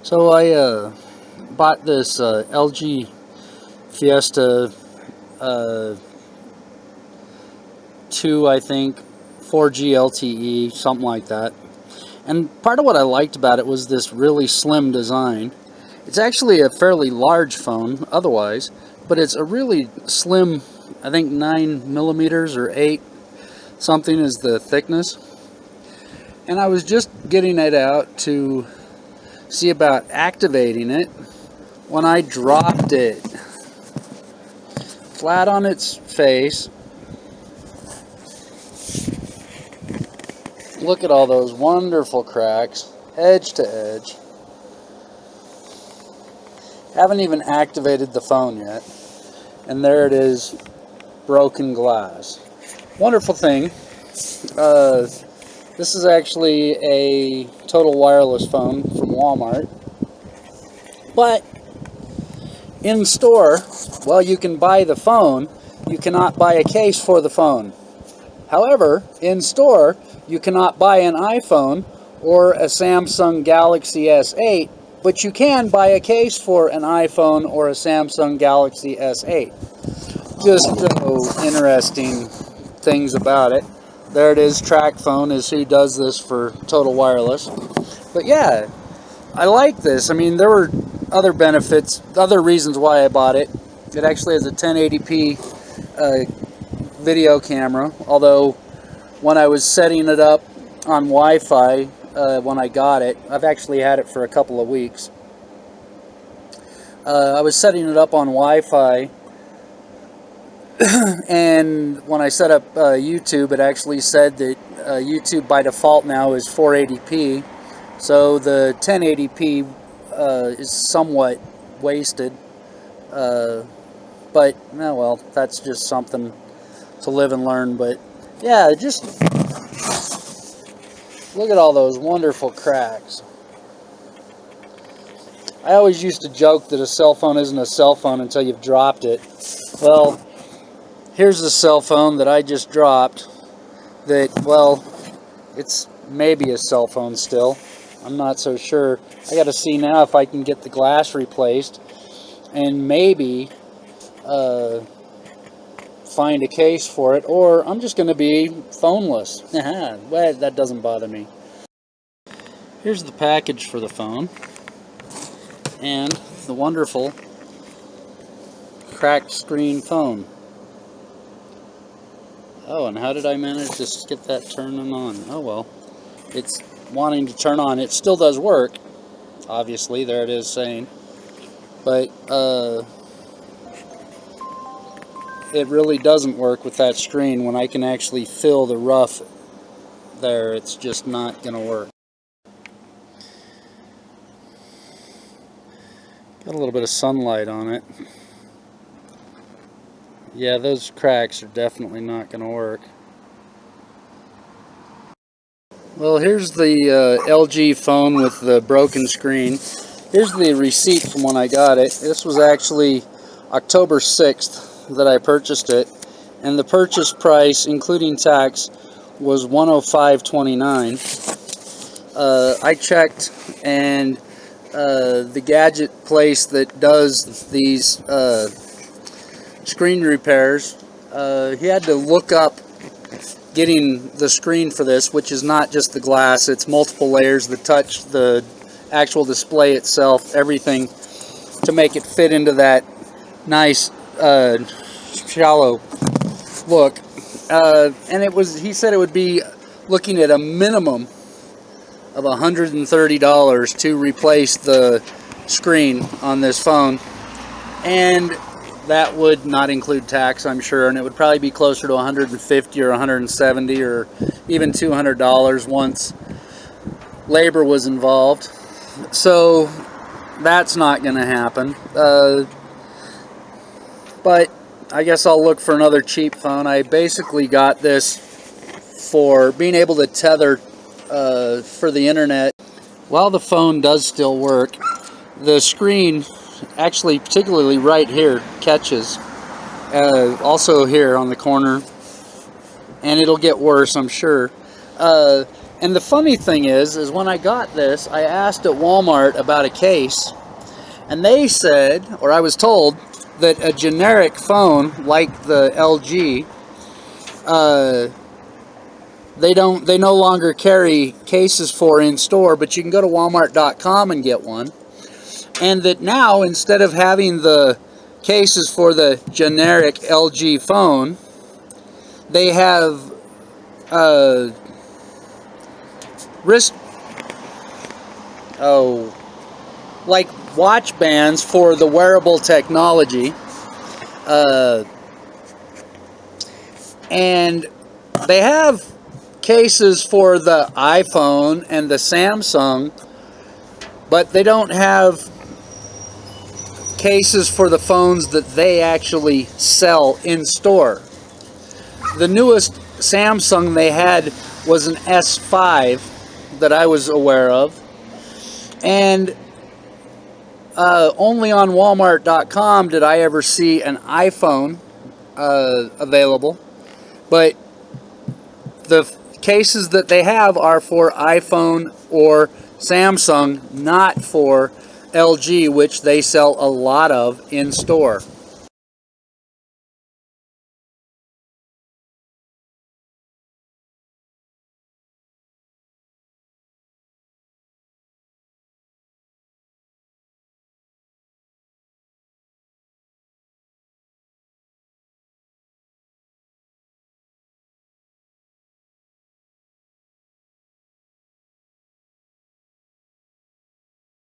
So I bought this LG Fiesta 2, I think, 4G LTE, something like that. And part of what I liked about it was this really slim design. It's actually a fairly large phone otherwise, but it's a really slim, I think 9 millimeters or 8 something is the thickness. And I was just getting it out to see about activating it when I dropped it flat on its face. Look at all those wonderful cracks, edge to edge. Haven't even activated the phone yet, and there it is, broken glass. Wonderful thing. This is actually a total wireless phone from Walmart, but in store, well, you can buy the phone, you cannot buy a case for the phone. However, in store, you cannot buy an iPhone or a Samsung Galaxy S8, but you can buy a case for an iPhone or a Samsung Galaxy S8. Just interesting things about it. There it is, TrackPhone is who does this for Total Wireless. But yeah, I like this. I mean, there were other benefits, other reasons why I bought it. It actually has a 1080p video camera, although when I was setting it up on Wi-Fi when I got it, I've actually had it for a couple of weeks. I was setting it up on Wi-Fi, and when I set up YouTube, it actually said that YouTube by default now is 480p, so the 1080p is somewhat wasted, but oh well, that's just something to live and learn. But yeah, just look at all those wonderful cracks. I always used to joke that a cell phone isn't a cell phone until you've dropped it. Well, here's a cell phone that I just dropped that, well, it's maybe a cell phone still. I'm not so sure. I gotta see now if I can get the glass replaced and maybe find a case for it, or I'm just gonna be phoneless. Well, that doesn't bother me. Here's the package for the phone and the wonderful cracked screen phone. Oh, and how did I manage to get that turning on? Oh well, it's wanting to turn on. It still does work, obviously. There it is saying, but it really doesn't work with that screen. When I can actually feel the rough there, it's just not gonna work. Got a little bit of sunlight on it. Yeah, those cracks are definitely not going to work. Well, here's the LG phone with the broken screen. Here's the receipt from when I got it. This was actually October 6th that I purchased it, and the purchase price, including tax, was $105.29. I checked, and the gadget place that does these screen repairs, he had to look up getting the screen for this, which is not just the glass, it's multiple layers, the touch, the actual display itself, everything, to make it fit into that nice shallow look. And it was, he said it would be looking at a minimum of $130 to replace the screen on this phone, and that would not include tax, I'm sure, and it would probably be closer to $150 or $170 or even $200 once labor was involved. So that's not going to happen. But I guess I'll look for another cheap phone. I basically got this for being able to tether for the internet. While the phone does still work, the screen, actually particularly right here, catches. Also here on the corner, and it'll get worse, I'm sure. And the funny thing is when I got this, I asked at Walmart about a case, and they said, or I was told, that a generic phone like the LG, they no longer carry cases for in store, but you can go to walmart.com and get one. And that now, instead of having the cases for the generic LG phone, they have like watch bands for the wearable technology, and they have cases for the iPhone and the Samsung, but they don't have cases for the phones that they actually sell in store. The newest Samsung they had was an S5 that I was aware of, and only on walmart.com did I ever see an iPhone available, but the cases that they have are for iPhone or Samsung, not for LG, which they sell a lot of in store.